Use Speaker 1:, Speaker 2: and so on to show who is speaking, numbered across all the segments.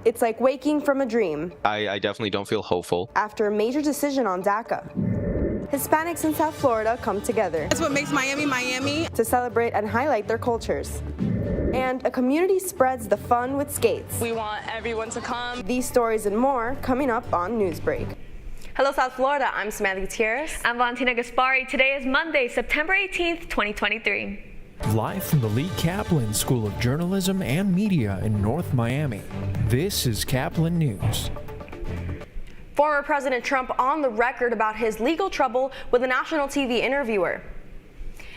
Speaker 1: It's like waking from a dream.
Speaker 2: I definitely don't feel hopeful.
Speaker 1: After a major decision on DACA, Hispanics in South Florida come together.
Speaker 3: That's what makes Miami, Miami.
Speaker 1: To celebrate and highlight their cultures. And a community spreads the fun with skates.
Speaker 3: We want everyone to come.
Speaker 1: These stories and more coming up on Newsbreak. Hello, South Florida. I'm Samantha Gutierrez.
Speaker 4: I'm Valentina Gaspari. Today is Monday, September 18th, 2023.
Speaker 5: Live from the Lee Caplin School of Journalism and Media in North Miami, this is Caplin News.
Speaker 1: Former President Trump on the record about his legal trouble with a national TV interviewer.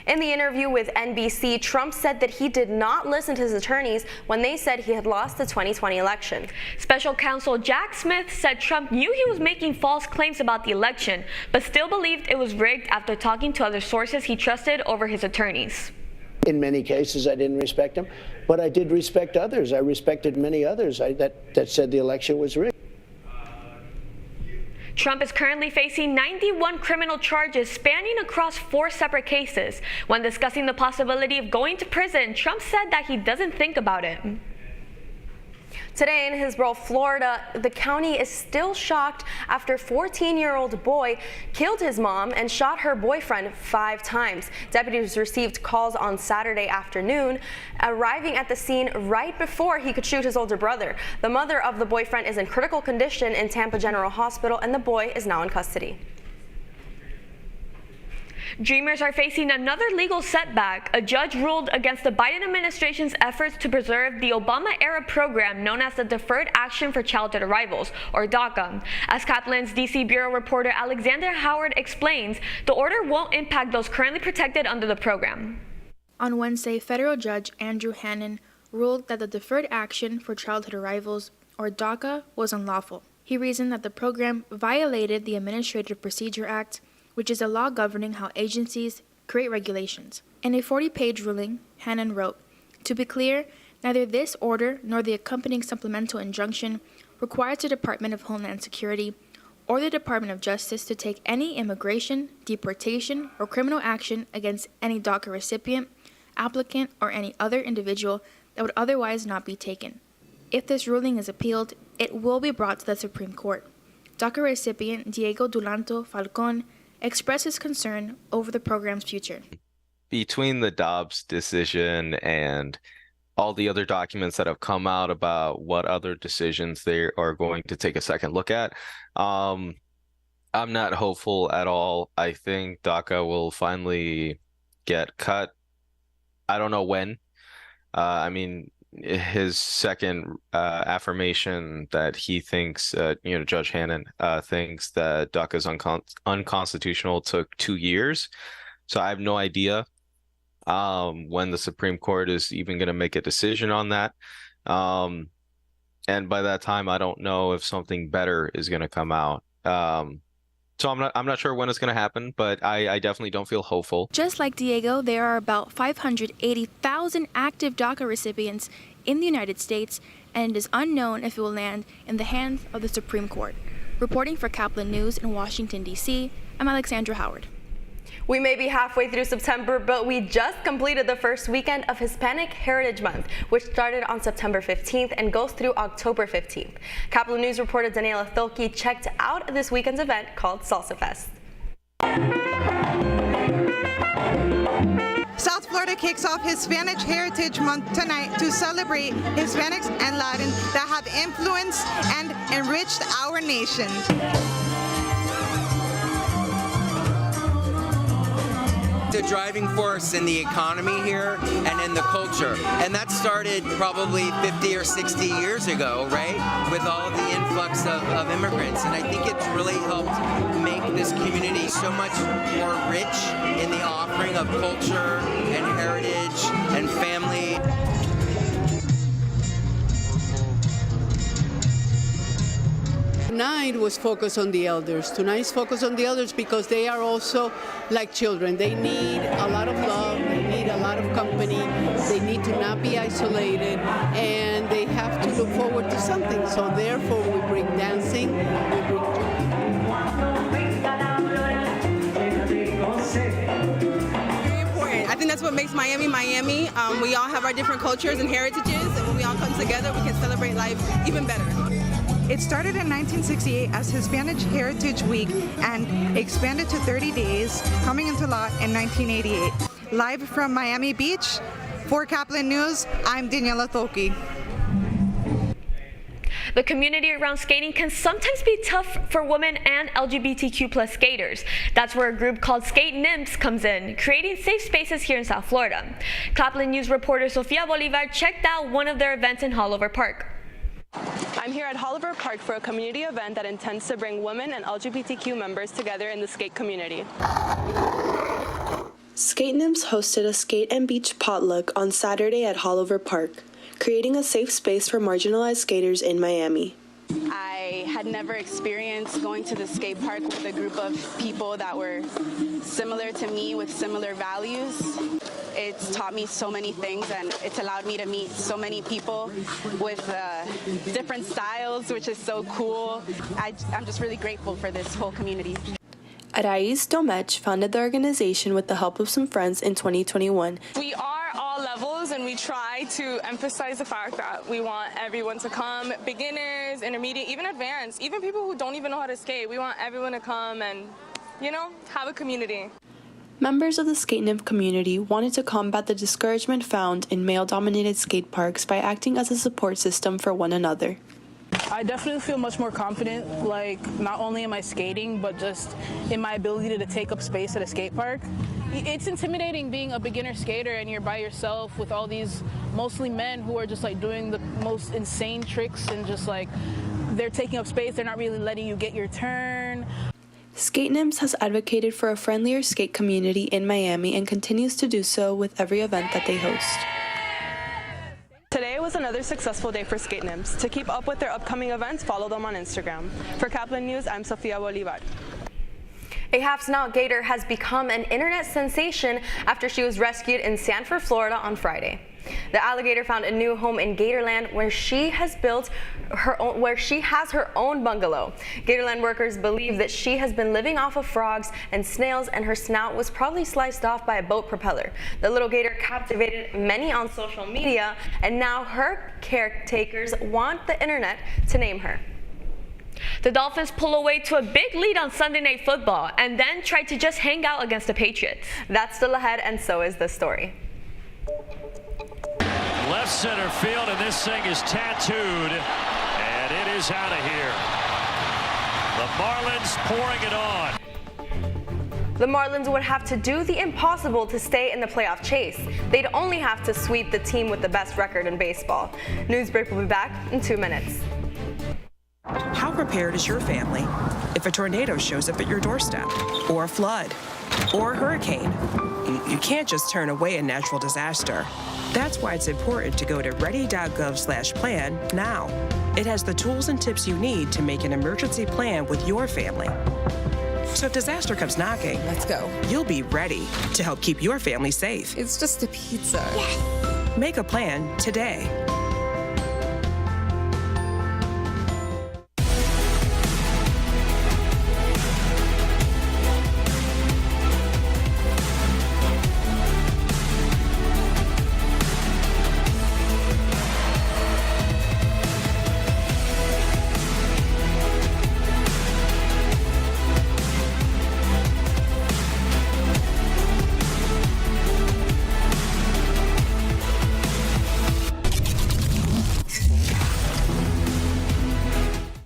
Speaker 1: In the interview with NBC, Trump said that he did not listen to his attorneys when they said he had lost the 2020 election.
Speaker 4: Special counsel Jack Smith said Trump knew he was making false claims about the election, but still believed it was rigged after talking to other sources he trusted over his attorneys.
Speaker 6: In many cases, I didn't respect him, but I did respect others. I respected many others that said the election was rigged.
Speaker 4: Trump is currently facing 91 criminal charges spanning across 4 separate cases. When discussing the possibility of going to prison, Trump said that he doesn't think about it.
Speaker 1: Today in Hillsborough, Florida, the county is still shocked after a 14-year-old boy killed his mom and shot her boyfriend 5 times. Deputies received calls on Saturday afternoon, arriving at the scene right before he could shoot his older brother. The mother of the boyfriend is in critical condition in Tampa General Hospital, and the boy is now in custody.
Speaker 4: Dreamers are facing another legal setback. A judge ruled against the Biden administration's efforts to preserve the Obama-era program known as the Deferred Action for Childhood Arrivals, or DACA. As Caplin's D.C. Bureau reporter Alexander Howard explains, the order won't impact those currently protected under the program.
Speaker 7: On Wednesday, federal judge Andrew Hannon ruled that the Deferred Action for Childhood Arrivals, or DACA, was unlawful. He reasoned that the program violated the Administrative Procedure Act, which is a law governing how agencies create regulations. In a 40-page ruling, Hannon wrote, "To be clear, neither this order nor the accompanying supplemental injunction requires the Department of Homeland Security or the Department of Justice to take any immigration, deportation, or criminal action against any DACA recipient, applicant, or any other individual that would otherwise not be taken. If this ruling is appealed, it will be brought to the Supreme Court." DACA recipient Diego Dulanto Falcon expresses concern over the program's future.
Speaker 2: Between the Dobbs decision and all the other documents that have come out about what other decisions they are going to take a second look at, I'm not hopeful at all. I think DACA will finally get cut. I don't know when. I mean, his second affirmation that he thinks, Judge Hannon thinks that DACA is unconstitutional took 2 years. So I have no idea when the Supreme Court is even going to make a decision on that. And by that time, I don't know if something better is going to come out. So I'm not sure when it's going to happen, but I definitely don't feel hopeful.
Speaker 7: Just like Diego, there are about 580,000 active DACA recipients in the United States, and it is unknown if it will land in the hands of the Supreme Court. Reporting for Caplin News in Washington, D.C., I'm Alexandra Howard.
Speaker 1: We may be halfway through September, but we just completed the first weekend of Hispanic Heritage Month, which started on September 15th and goes through October 15th. Caplin News reporter Daniela Thilke checked out this weekend's event called Salsa Fest.
Speaker 3: South Florida kicks off Hispanic Heritage Month tonight to celebrate Hispanics and Latin that have influenced and enriched our nation.
Speaker 8: The driving force in the economy here and in the culture. And that started probably 50 or 60 years ago, right? With all the influx of immigrants. And I think it's really helped make this community so much more rich in the offering of culture and heritage and family.
Speaker 9: Tonight was focused on the elders. Tonight's focused on the elders because they are also like children. They need a lot of love, they need a lot of company, they need to not be isolated, and they have to look forward to something. So therefore we bring dancing, we bring
Speaker 3: I think that's what makes Miami, Miami. We all have our different cultures and heritages, and when we all
Speaker 10: come together, we can celebrate life even better.
Speaker 3: It started in 1968 as Hispanic Heritage Week and expanded to 30 days, coming into law in 1988. Live from Miami Beach, for Caplin News, I'm Daniela Thoki.
Speaker 4: The community around skating can sometimes be tough for women and LGBTQ+ skaters. That's where a group called Skate Nymphs comes in, creating safe spaces here in South Florida. Caplin News reporter Sofia Bolivar checked out one of their events in Holiver Park.
Speaker 11: I'm here at Holiver Park for a community event that intends to bring women and LGBTQ members together in the skate community.
Speaker 12: Skate Nymphs hosted a skate and beach potluck on Saturday at Holiver Park, creating a safe space for marginalized skaters in Miami.
Speaker 11: I had never experienced going to the skate park with a group of people that were similar to me with similar values. It's taught me so many things, and it's allowed me to meet so many people with different styles, which is so cool. I'm just really grateful for this whole community.
Speaker 12: Arais Domech founded the organization with the help of some friends in 2021.
Speaker 11: We are all levels, and we try to emphasize the fact that we want everyone to come, beginners, intermediate, even advanced, even people who don't even know how to skate. We want everyone to come and, have a community.
Speaker 12: Members of the skate nymph community wanted to combat the discouragement found in male-dominated skate parks by acting as a support system for one another.
Speaker 13: I definitely feel much more confident, not only in my skating, but just in my ability to take up space at a skate park. It's intimidating being a beginner skater and you're by yourself with all these mostly men who are just doing the most insane tricks and they're taking up space, they're not really letting you get your turn.
Speaker 12: Skate Nymphs has advocated for a friendlier skate community in Miami and continues to do so with every event that they host.
Speaker 11: Today was another successful day for Skate Nymphs. To keep up with their upcoming events, follow them on Instagram. For Caplin News, I'm Sofia Bolivar.
Speaker 1: A half-snout gator has become an internet sensation after she was rescued in Sanford, Florida on Friday. The alligator found a new home in Gatorland where she has her own bungalow. Gatorland workers believe that she has been living off of frogs and snails, and her snout was probably sliced off by a boat propeller. The little gator captivated many on social media, and now her caretakers want the internet to name her.
Speaker 4: The Dolphins pull away to a big lead on Sunday Night Football and then try to just hang out against the Patriots.
Speaker 1: That's still ahead, and so is this story.
Speaker 14: Left center field, and this thing is tattooed, and it is out of here. The Marlins pouring it on.
Speaker 1: The Marlins would have to do the impossible to stay in the playoff chase. They'd only have to sweep the team with the best record in baseball. Newsbreak will be back in 2 minutes.
Speaker 15: How prepared is your family if a tornado shows up at your doorstep, or a flood, or a hurricane? You can't just turn away a natural disaster. That's why it's important to go to ready.gov/plan now. It has the tools and tips you need to make an emergency plan with your family. So if disaster comes knocking,
Speaker 10: let's go.
Speaker 15: You'll be ready to help keep your family safe.
Speaker 10: It's just a pizza.
Speaker 15: Yes. Make a plan today.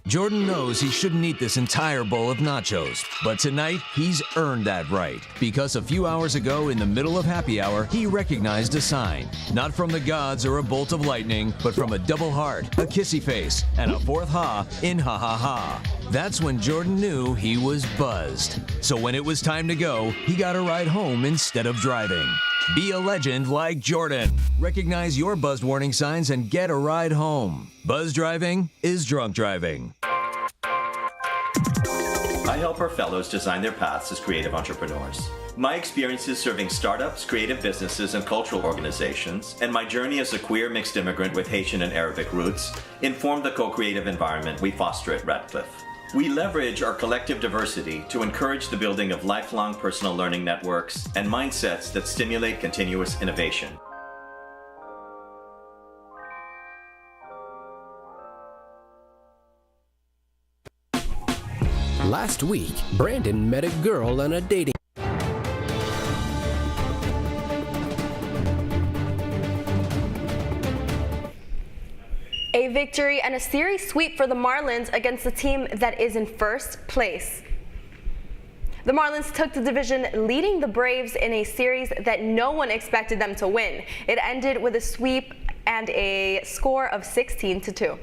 Speaker 16: Jordan knows he shouldn't eat this entire bowl of nachos, but tonight he's earned that right because a few hours ago in the middle of happy hour, he recognized a sign, not from the gods or a bolt of lightning, but from a double heart, a kissy face, and a fourth ha in ha ha ha. That's when Jordan knew he was buzzed. So when it was time to go, he got a ride home instead of driving. Be a legend like Jordan. Recognize your buzzed warning signs and get a ride home. Buzz driving is drunk driving.
Speaker 17: I help our fellows design their paths as creative entrepreneurs. My experiences serving startups, creative businesses, and cultural organizations, and my journey as a queer mixed immigrant with Haitian and Arabic roots, inform the co-creative environment we foster at Radcliffe. We leverage our collective diversity to encourage the building of lifelong personal learning networks and mindsets that stimulate continuous innovation.
Speaker 18: Last week, Brandon met a girl on a dating.
Speaker 1: A victory and a series sweep for the Marlins against the team that is in first place. The Marlins took the division, leading the Braves in a series that no one expected them to win. It ended with a sweep and a score of 16-2.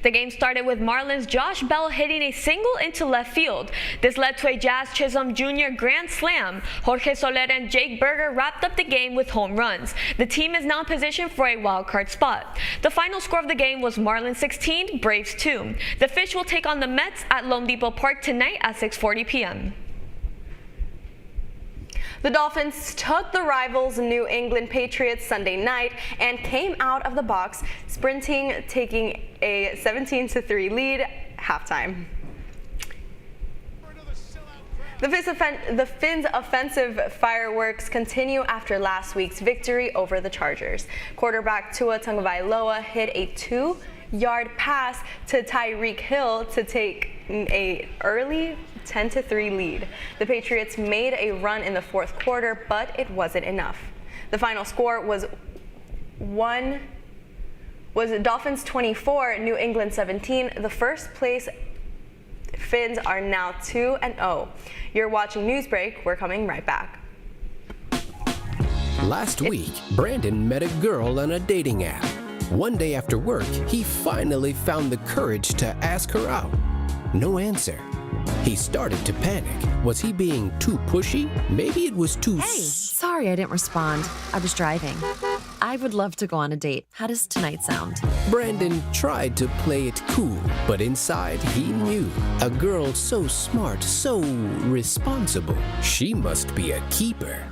Speaker 4: The game started with Marlins Josh Bell hitting a single into left field. This led to a Jazz Chisholm Jr. grand slam. Jorge Soler and Jake Berger wrapped up the game with home runs. The team is now in position for a wild card spot. The final score of the game was Marlins 16, Braves 2. The Fish will take on the Mets at Lone Depot Park tonight at 6:40 p.m.
Speaker 1: The Dolphins took the rivals New England Patriots Sunday night and came out of the box sprinting, taking a 17-3 lead halftime. The Finns' offensive fireworks continue after last week's victory over the Chargers. Quarterback Tua Tagovailoa hit a 2-yard pass to Tyreek Hill to take an early 10-3 lead. The Patriots made a run in the fourth quarter, but it wasn't enough. The final score was Dolphins 24, New England 17. The first place Finns are now 2-0. You're watching Newsbreak. We're coming right back.
Speaker 18: Last week, Brandon met a girl on a dating app. One day after work, he finally found the courage to ask her out. No answer. He started to panic. Was he being too pushy? Maybe it was too...
Speaker 19: Hey, sorry I didn't respond. I was driving. I would love to go on a date. How does tonight sound?
Speaker 18: Brandon tried to play it cool, but inside he knew. A girl so smart, so responsible. She must be a keeper.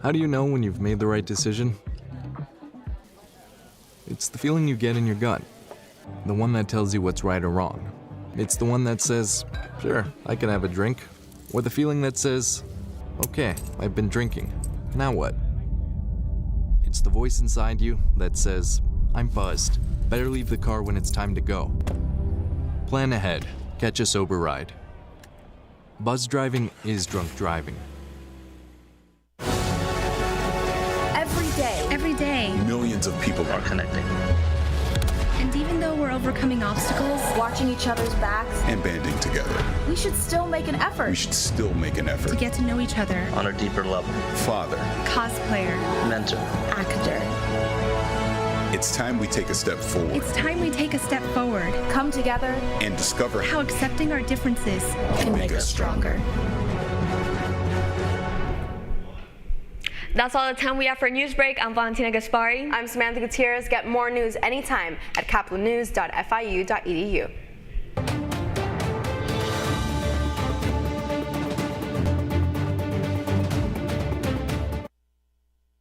Speaker 20: How do you know when you've made the right decision? It's the feeling you get in your gut. The one that tells you what's right or wrong. It's the one that says, sure, I can have a drink. Or the feeling that says, okay, I've been drinking. Now what? It's the voice inside you that says, I'm buzzed. Better leave the car when it's time to go. Plan ahead. Catch a sober ride. Buzz driving is drunk driving.
Speaker 21: Every day,
Speaker 22: millions of people are connecting.
Speaker 21: And even though we're overcoming obstacles,
Speaker 23: watching each other's backs,
Speaker 22: and banding together,
Speaker 23: we should still make an effort.
Speaker 21: To get to know each other
Speaker 22: on a deeper level. Father,
Speaker 21: cosplayer,
Speaker 22: mentor,
Speaker 23: actor.
Speaker 22: It's time we take a step forward.
Speaker 23: Come together
Speaker 22: and discover
Speaker 21: how accepting our differences
Speaker 22: can make us stronger.
Speaker 4: That's all the time we have for Newsbreak. I'm Valentina Gaspari.
Speaker 1: I'm Samantha Gutierrez. Get more news anytime at caplinnews.fiu.edu.